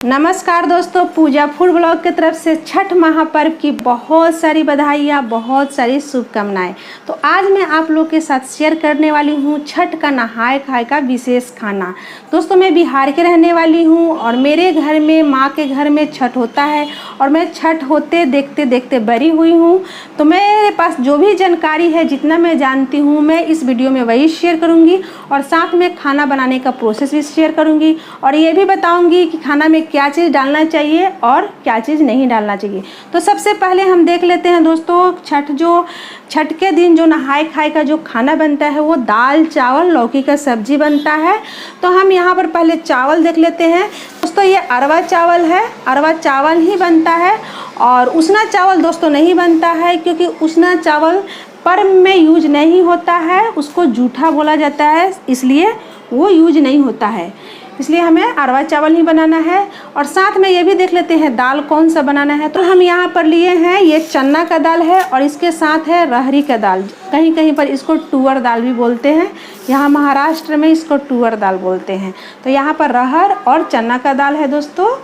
नमस्कार दोस्तों, पूजा food blog की तरफ से छठ महापर्व की बहुत सारी बधाइयाँ, बहुत सारी शुभकामनाएं। तो आज मैं आप लोग के साथ शेयर करने वाली हूँ छठ का नहाए खाए का विशेष खाना। दोस्तों, मैं बिहार के रहने वाली हूँ और मेरे घर में, माँ के घर में छठ होता है और मैं छठ होते देखते देखते बड़ी हुई हूँ। तो मेरे पास जो भी जानकारी है, जितना मैं जानती हूँ, मैं इस वीडियो में वही शेयर करूँगी और साथ में खाना बनाने का प्रोसेस भी शेयर करूँगी और ये भी बताऊँगी कि खाना में क्या चीज़ डालना चाहिए और क्या चीज़ नहीं डालना चाहिए। तो सबसे पहले हम देख लेते हैं दोस्तों, छठ के दिन जो नहाए खाए का जो खाना बनता है वो दाल चावल लौकी का सब्जी बनता है। तो हम यहाँ पर पहले चावल देख लेते हैं दोस्तों। ये अरवा चावल है, अरवा चावल ही बनता है और उसना चावल दोस्तों नहीं बनता है, क्योंकि उसना चावल पर्व में यूज नहीं होता है, उसको जूठा बोला जाता है, इसलिए वो यूज नहीं होता है। इसलिए हमें अरवा चावल ही बनाना है। और साथ में ये भी देख लेते हैं दाल कौन सा बनाना है। तो हम यहाँ पर लिए हैं, ये चना का दाल है और इसके साथ है रहरी का दाल। कहीं कहीं पर इसको तुअर दाल भी बोलते हैं, यहाँ महाराष्ट्र में इसको तुअर दाल बोलते हैं। तो यहाँ पर रहर और चना का दाल है दोस्तों।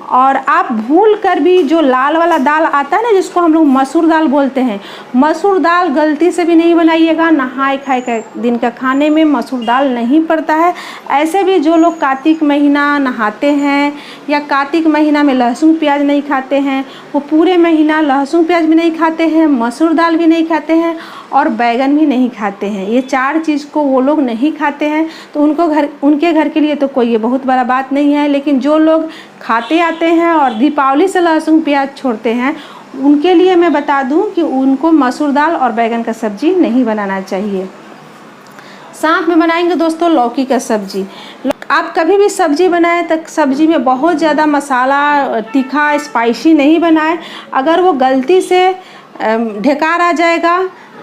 और आप भूल कर भी जो लाल वाला दाल आता है ना, जिसको हम लोग मसूर दाल बोलते हैं, मसूर दाल गलती से भी नहीं बनाइएगा। नहाए खाए का दिन का खाने में मसूर दाल नहीं पड़ता है। ऐसे भी जो लोग कार्तिक महीना नहाते हैं या कार्तिक महीना में लहसुन प्याज नहीं खाते हैं, वो पूरे महीना लहसुन प्याज भी नहीं खाते हैं, मसूर दाल भी नहीं खाते हैं और बैगन भी नहीं खाते हैं। ये चार चीज़ को वो लोग नहीं खाते हैं। तो उनके घर के लिए तो कोई ये बहुत बड़ा बात नहीं है, लेकिन जो लोग खाते आते हैं और दीपावली से लहसुन प्याज छोड़ते हैं, उनके लिए मैं बता दूं कि उनको मसूर दाल और बैगन का सब्जी नहीं बनाना चाहिए। साथ में बनाएंगे दोस्तों लौकी का सब्जी। आप कभी भी सब्जी बनाएं तो सब्जी में बहुत ज़्यादा मसाला, तीखा, स्पाइसी नहीं बनाएं। अगर वो गलती से ढेकार आ जाएगा,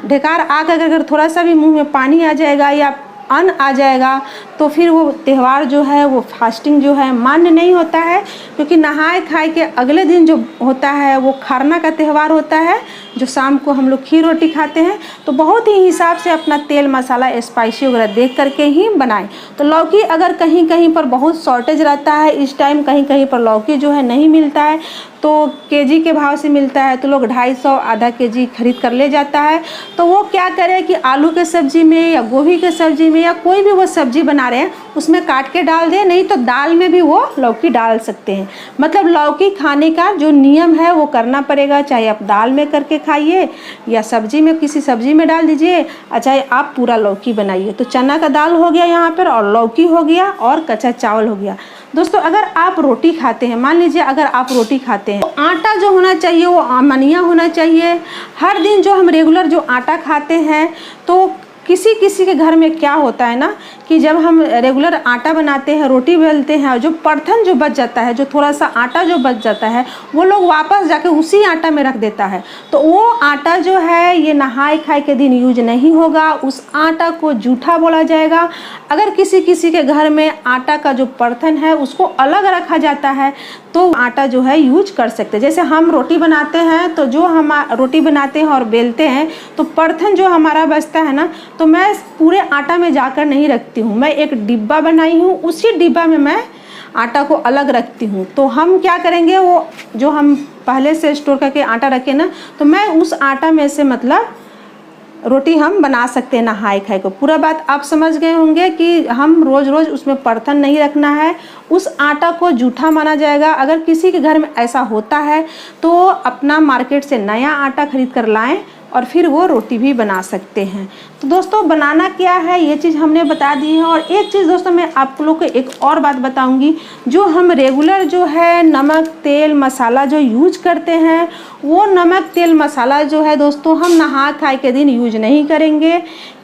ढेकार आकर अगर थोड़ा सा भी मुंह में पानी आ जाएगा या अन्न आ जाएगा, तो फिर वो त्यौहार जो है, वो फास्टिंग जो है मान्य नहीं होता है। क्योंकि नहाए खाए के अगले दिन जो होता है वो खरना का त्यौहार होता है, जो शाम को हम लोग खीर रोटी खाते हैं। तो बहुत ही हिसाब से अपना तेल मसाला स्पाइसी वगैरह देख करके ही बनाएं। तो लौकी अगर कहीं कहीं पर बहुत शॉर्टेज रहता है, इस टाइम कहीं कहीं पर लौकी जो है नहीं मिलता है, तो केजी के भाव से मिलता है, तो लोग 250 आधा केजी खरीद कर ले जाता है। तो वो क्या करे कि आलू के सब्जी में या गोभी के सब्जी में या कोई भी वो सब्जी बना रहे हैं उसमें काट के डाल दें, नहीं तो दाल में भी वो लौकी डाल सकते हैं। मतलब लौकी खाने का जो नियम है वो करना पड़ेगा, चाहे आप दाल में करके खाइए या सब्जी में, किसी सब्जी में डाल दीजिए, चाहे आप पूरा लौकी बनाइए। तो चना का दाल हो गया यहाँ पर, और लौकी हो गया और कच्चा चावल हो गया। दोस्तों, अगर आप रोटी खाते हैं, मान लीजिए अगर आप रोटी खाते हैं, तो आटा जो होना चाहिए वो अमनिया होना चाहिए। हर दिन जो हम रेगुलर जो आटा खाते हैं, तो किसी किसी के घर में क्या होता है ना कि जब हम रेगुलर आटा बनाते हैं, रोटी बेलते हैं, और जो परथन जो बच जाता है, जो थोड़ा सा आटा जो बच जाता है, वो लोग वापस जाके उसी आटा में रख देता है। तो वो आटा जो है ये नहाए खाए के दिन यूज नहीं होगा, उस आटा को जूठा बोला जाएगा। अगर किसी किसी के घर में आटा का जो परथन है उसको अलग रखा जाता है, तो आटा जो है यूज कर सकते हैं। जैसे हम रोटी बनाते हैं, तो जो हम रोटी बनाते हैं और बेलते हैं, तो परथन जो हमारा बचता है ना, तो मैं पूरे आटा में जाकर नहीं रखती हूँ, मैं एक डिब्बा बनाई हूँ, उसी डिब्बा में मैं आटा को अलग रखती हूँ। तो हम क्या करेंगे, वो जो हम पहले से स्टोर करके आटा रखे ना, तो मैं उस आटा में से मतलब रोटी हम बना सकते हैं नहाए खाए को। पूरा बात आप समझ गए होंगे कि हम रोज़ रोज़ उसमें परथन नहीं रखना है, उस आटा को जूठा माना जाएगा। अगर किसी के घर में ऐसा होता है तो अपना मार्केट से नया आटा खरीद कर लाएं और फिर वो रोटी भी बना सकते हैं। तो दोस्तों, बनाना क्या है ये चीज़ हमने बता दी है। और एक चीज़ दोस्तों, मैं आप लोग को एक और बात बताऊंगी। जो हम रेगुलर जो है नमक तेल मसाला जो यूज करते हैं, वो नमक तेल मसाला जो है दोस्तों, हम नहा खाए के दिन यूज नहीं करेंगे,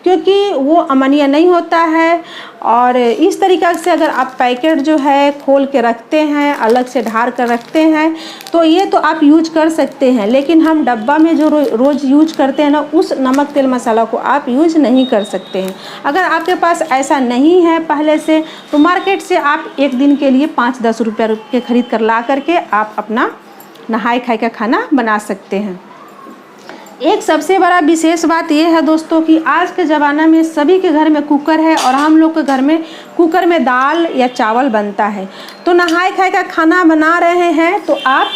क्योंकि वो अमनिया नहीं होता है। और इस तरीक़ा से अगर आप पैकेट जो है खोल के रखते हैं, अलग से ढार कर रखते हैं, तो ये तो आप यूज कर सकते हैं। लेकिन हम डब्बा में जो रोज़ यूज करते हैं ना, उस नमक तेल मसाला को आप यूज नहीं कर सकते हैं। अगर आपके पास ऐसा नहीं है पहले से, तो मार्केट से आप एक दिन के लिए 5-10 रुपये के खरीद कर ला करके आप अपना नहाए खाए का खाना बना सकते हैं। एक सबसे बड़ा विशेष बात ये है दोस्तों कि आज के ज़माना में सभी के घर में कुकर है और हम लोग के घर में कुकर में दाल या चावल बनता है। तो नहाए खाए का खाना बना रहे हैं तो आप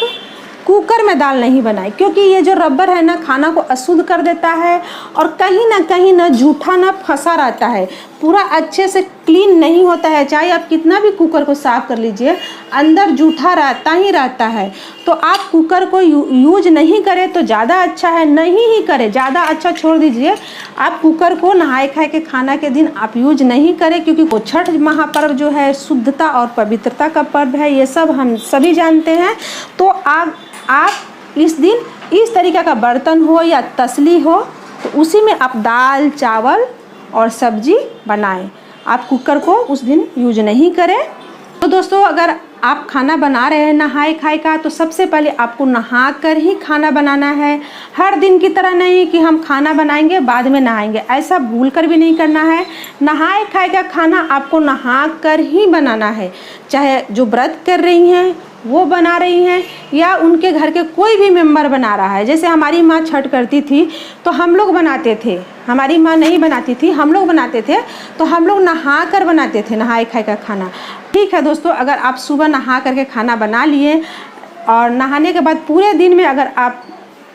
कुकर में दाल नहीं बनाए, क्योंकि ये जो रबर है ना खाना को अशुद्ध कर देता है और कहीं ना झूठा ना फंसा रहता है, पूरा अच्छे से क्लीन नहीं होता है। चाहे आप कितना भी कुकर को साफ़ कर लीजिए, अंदर जूठा रहता ही रहता है। तो आप कुकर को यूज नहीं करें तो ज़्यादा अच्छा है, नहीं ही करें ज़्यादा अच्छा, छोड़ दीजिए। आप कुकर को नहाए खाए के खाना के दिन आप यूज नहीं करें, क्योंकि वो छठ महापर्व जो है शुद्धता और पवित्रता का पर्व है, ये सब हम सभी जानते हैं। तो आप इस दिन इस तरीक़े का बर्तन हो या तसली हो तो उसी में आप दाल चावल और सब्जी बनाएं। आप कुकर को उस दिन यूज नहीं करें। तो दोस्तों अगर आप खाना बना रहे हैं नहाए खाए का, तो सबसे पहले आपको नहा कर ही खाना बनाना है। हर दिन की तरह नहीं कि हम खाना बनाएंगे बाद में नहाएंगे, ऐसा भूल कर भी नहीं करना है। नहाए खाए का खाना आपको नहा कर ही बनाना है, चाहे जो व्रत कर रही हैं वो बना रही हैं या उनके घर के कोई भी मेंबर बना रहा है। जैसे हमारी माँ छठ करती थी तो हम लोग बनाते थे, हमारी माँ नहीं बनाती थी, हम लोग बनाते थे, तो हम लोग नहा कर बनाते थे नहाए खाए का खाना। ठीक है दोस्तों, अगर आप सुबह नहा करके खाना बना लिए और नहाने के बाद पूरे दिन में अगर आप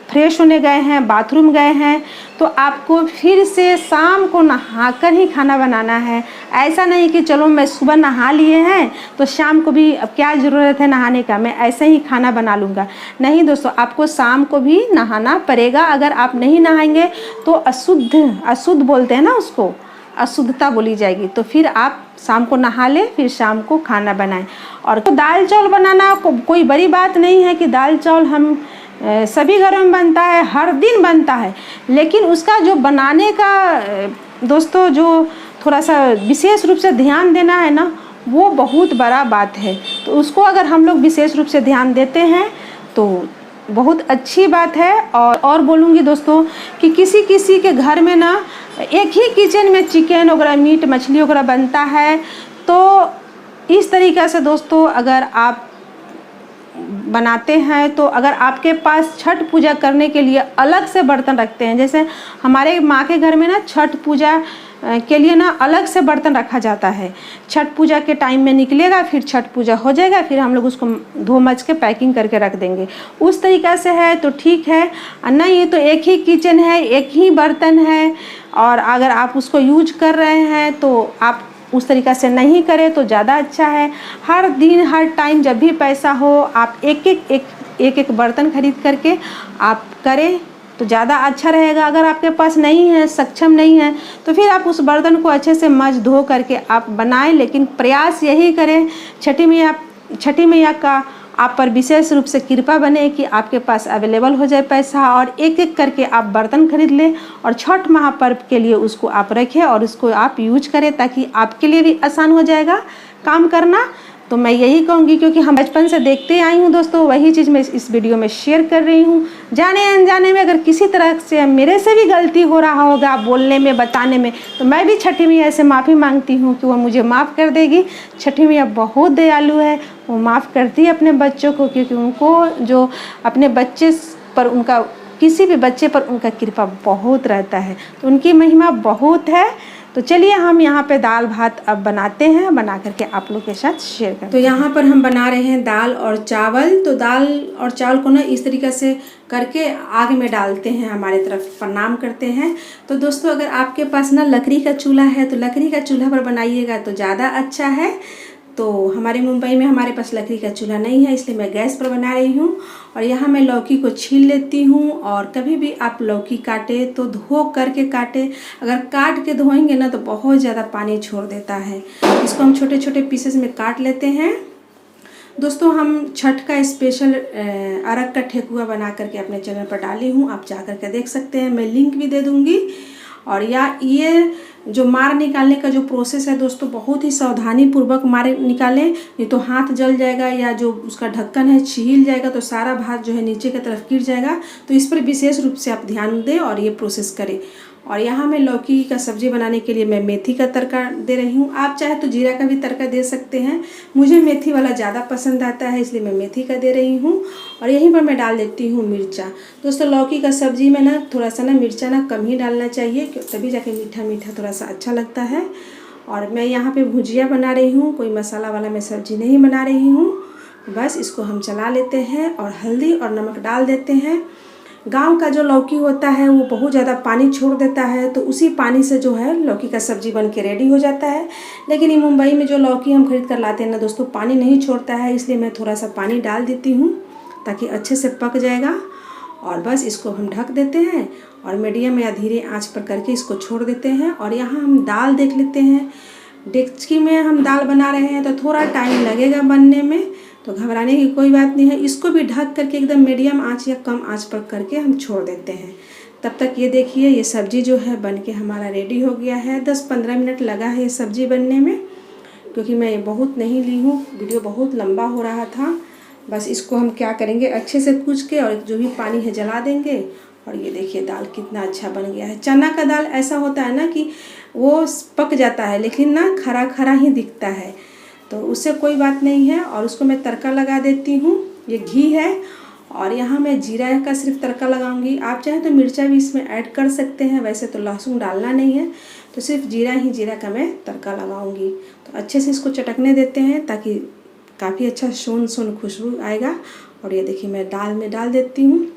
फ्रेश होने गए हैं, बाथरूम गए हैं, तो आपको फिर से शाम को नहाकर ही खाना बनाना है। ऐसा नहीं कि चलो मैं सुबह नहा लिए हैं तो शाम को भी अब क्या ज़रूरत है नहाने का, मैं ऐसे ही खाना बना लूँगा। नहीं दोस्तों, आपको शाम को भी नहाना पड़ेगा। अगर आप नहीं नहाएंगे तो अशुद्ध बोलते हैं ना उसको, अशुद्धता बोली जाएगी। तो फिर आप शाम को नहा लें, फिर शाम को खाना बनाएं। और तो दाल चावल बनाना कोई बड़ी बात नहीं है कि दाल चावल हम सभी घरों में बनता है, हर दिन बनता है, लेकिन उसका जो बनाने का दोस्तों जो थोड़ा सा विशेष रूप से ध्यान देना है ना, वो बहुत बड़ा बात है। तो उसको अगर हम लोग विशेष रूप से ध्यान देते हैं तो बहुत अच्छी बात है। और बोलूँगी दोस्तों कि किसी के घर में ना एक ही किचन में चिकन वगैरह, मीट मछली वगैरह बनता है, तो इस तरीक़े से दोस्तों अगर आप बनाते हैं तो अगर आपके पास छठ पूजा करने के लिए अलग से बर्तन रखते हैं, जैसे हमारे माँ के घर में ना छठ पूजा के लिए ना अलग से बर्तन रखा जाता है। छठ पूजा के टाइम में निकलेगा, फिर छठ पूजा हो जाएगा, फिर हम लोग उसको धो मच के पैकिंग करके रख देंगे। उस तरीक़ा से है तो ठीक है, नहीं ये तो एक ही किचन है, एक ही बर्तन है, और अगर आप उसको यूज कर रहे हैं तो आप उस तरीक़ा से नहीं करें तो ज़्यादा अच्छा है। हर दिन हर टाइम जब भी पैसा हो आप एक बर्तन खरीद करके आप करें तो ज़्यादा अच्छा रहेगा। अगर आपके पास नहीं है, सक्षम नहीं है, तो फिर आप उस बर्तन को अच्छे से मज धो करके आप बनाएं। लेकिन प्रयास यही करें छठी मैया का आप पर विशेष रूप से कृपा बने कि आपके पास अवेलेबल हो जाए पैसा और एक करके आप बर्तन खरीद लें और छठ महापर्व के लिए उसको आप रखें और उसको आप यूज करें, ताकि आपके लिए भी आसान हो जाएगा काम करना। तो मैं यही कहूँगी, क्योंकि हम बचपन से देखते आई हूँ दोस्तों, वही चीज़ मैं इस वीडियो में शेयर कर रही हूँ। जाने अनजाने में अगर किसी तरह से मेरे से भी गलती हो रहा होगा बोलने में, बताने में, तो मैं भी छठी मैया से माफ़ी मांगती हूँ कि वो मुझे माफ़ कर देगी। छठी मैया बहुत दयालु है, वो माफ़ करती है अपने बच्चों को, क्योंकि उनको जो अपने बच्चे पर उनका किसी भी बच्चे पर उनका कृपा बहुत रहता है, तो उनकी महिमा बहुत है। तो चलिए हम यहाँ पे दाल भात अब बनाते हैं, बना करके आप लोग के साथ शेयर करते हैं। तो यहाँ पर हम बना रहे हैं दाल और चावल। तो दाल और चावल को ना इस तरीक़े से करके आग में डालते हैं, हमारे तरफ प्रणाम करते हैं। तो दोस्तों अगर आपके पास ना लकड़ी का चूल्हा है तो लकड़ी का चूल्हा पर बनाइएगा तो ज़्यादा अच्छा है। तो हमारे मुंबई में हमारे पास लकड़ी का चूल्हा नहीं है, इसलिए मैं गैस पर बना रही हूँ। और यहाँ मैं लौकी को छील लेती हूँ। और कभी भी आप लौकी काटे तो धो करके काटे, अगर काट के धोएंगे ना तो बहुत ज़्यादा पानी छोड़ देता है। इसको हम छोटे छोटे पीसेस में काट लेते हैं। दोस्तों हम छठ का स्पेशल अरग का ठेकुआ बना करके अपने चैनल पर डाली हूँ, आप जा करके देख सकते हैं, मैं लिंक भी दे दूँगी। और ये जो मार निकालने का जो प्रोसेस है दोस्तों, बहुत ही सावधानी पूर्वक मार निकालें, नहीं तो हाथ जल जाएगा या जो उसका ढक्कन है छिल जाएगा तो सारा भात जो है नीचे की तरफ गिर जाएगा। तो इस पर विशेष रूप से आप ध्यान दें और ये प्रोसेस करें। और यहाँ मैं लौकी का सब्ज़ी बनाने के लिए मैं मेथी का तड़का दे रही हूँ। आप चाहे तो जीरा का भी तड़का दे सकते हैं, मुझे मेथी वाला ज़्यादा पसंद आता है इसलिए मैं मेथी का दे रही हूँ। और यहीं पर मैं डाल देती हूँ मिर्चा। दोस्तों लौकी का सब्ज़ी में ना थोड़ा सा ना मिर्चा ना कम ही डालना चाहिए, तभी जाके मीठा मीठा थोड़ा सा अच्छा लगता है। और मैं यहाँ पे भुजिया बना रही हूँ, कोई मसाला वाला मैं सब्ज़ी नहीं बना रही हूँ। बस इसको हम चला लेते हैं और हल्दी और नमक डाल देते हैं। गांव का जो लौकी होता है वो बहुत ज़्यादा पानी छोड़ देता है, तो उसी पानी से जो है लौकी का सब्ज़ी बन के रेडी हो जाता है। लेकिन ये मुंबई में जो लौकी हम खरीद कर लाते हैं ना दोस्तों, पानी नहीं छोड़ता है, इसलिए मैं थोड़ा सा पानी डाल देती हूँ ताकि अच्छे से पक जाएगा। और बस इसको हम ढक देते हैं और मीडियम या धीरे आंच पर करके इसको छोड़ देते हैं। और यहाँ हम दाल देख लेते हैं। डेगची में हम दाल बना रहे हैं तो थोड़ा टाइम लगेगा बनने में, तो घबराने की कोई बात नहीं है। इसको भी ढक करके एकदम मीडियम आंच या कम आंच पर करके हम छोड़ देते हैं। तब तक ये देखिए ये सब्ज़ी जो है बन के हमारा रेडी हो गया है। 10-15 मिनट लगा है ये सब्ज़ी बनने में, क्योंकि मैं बहुत नहीं ली हूँ, वीडियो बहुत लंबा हो रहा था। बस इसको हम क्या करेंगे, अच्छे से कूच के और जो भी पानी है जला देंगे। और ये देखिए दाल कितना अच्छा बन गया है। चना का दाल ऐसा होता है ना कि वो पक जाता है लेकिन ना खरा खरा ही दिखता है, तो उससे कोई बात नहीं है। और उसको मैं तड़का लगा देती हूँ। ये घी है और यहाँ मैं जीरा का सिर्फ तड़का लगाऊंगी। आप चाहें तो मिर्चा भी इसमें ऐड कर सकते हैं, वैसे तो लहसुन डालना नहीं है, तो सिर्फ जीरा का मैं तड़का लगाऊंगी। तो अच्छे से इसको चटकने देते हैं ताकि काफ़ी अच्छा सोन खुशबू आएगा। और ये देखिए मैं दाल में डाल देती हूँ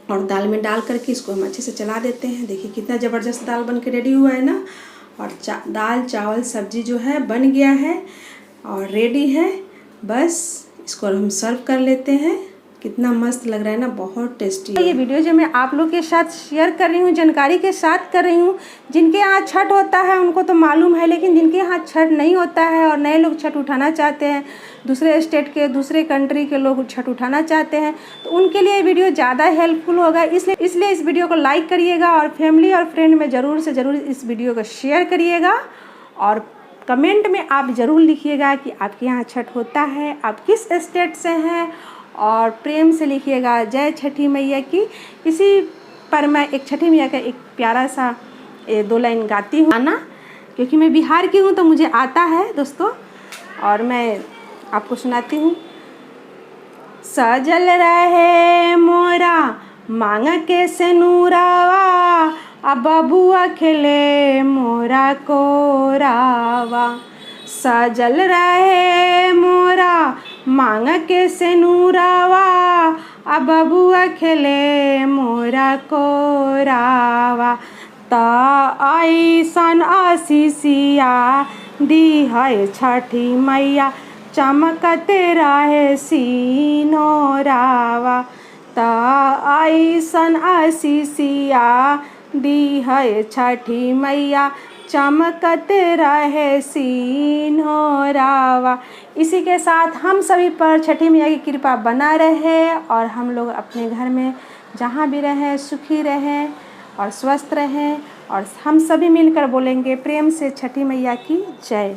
और दाल में डाल करके इसको हम अच्छे से चला देते हैं। देखिए कितना ज़बरदस्त दाल बन के रेडी हुआ है ना। और दाल चावल सब्ज़ी जो है बन गया है और रेडी है। बस इसको हम सर्व कर लेते हैं। कितना मस्त लग रहा है ना, बहुत टेस्टी है। ये वीडियो जो मैं आप लोग के साथ शेयर कर रही हूँ, जानकारी के साथ कर रही हूँ। जिनके यहाँ छठ होता है उनको तो मालूम है, लेकिन जिनके यहाँ छठ नहीं होता है और नए लोग छठ उठाना चाहते हैं, दूसरे स्टेट के दूसरे कंट्री के लोग छठ उठाना चाहते हैं, तो उनके लिए वीडियो ज़्यादा हेल्पफुल होगा। इसलिए इस वीडियो को लाइक करिएगा और फैमिली और फ्रेंड में ज़रूर से ज़रूर इस वीडियो को शेयर करिएगा। और कमेंट में आप ज़रूर लिखिएगा कि आपके यहाँ छठ होता है, आप किस स्टेट से हैं, और प्रेम से लिखिएगा जय छठी मैया की। इसी पर मैं एक छठी मैया का एक प्यारा सा 2 लाइन गाती हूँ ना, क्योंकि मैं बिहार की हूँ तो मुझे आता है दोस्तों, और मैं आपको सुनाती हूँ। सजल रहे मोरा मांग के सेनुरावा, अब बबुआ खेले मोरा कोरावा। सजल रहे मोरा मांग के सेनुरावा, अब बबुआ खेले मोरा कोरावा। ता ऐसन आशीषिया दी है छठी मैया, चमकते रहे सिनोरावा। ता ऐसन आशीषिया दी है छठी मैया, चमकते रहे सिनोरावा। इसी के साथ हम सभी पर छठी मैया की कृपा बना रहे और हम लोग अपने घर में जहाँ भी रहें सुखी रहें और स्वस्थ रहें। और हम सभी मिलकर बोलेंगे प्रेम से छठी मैया की जय।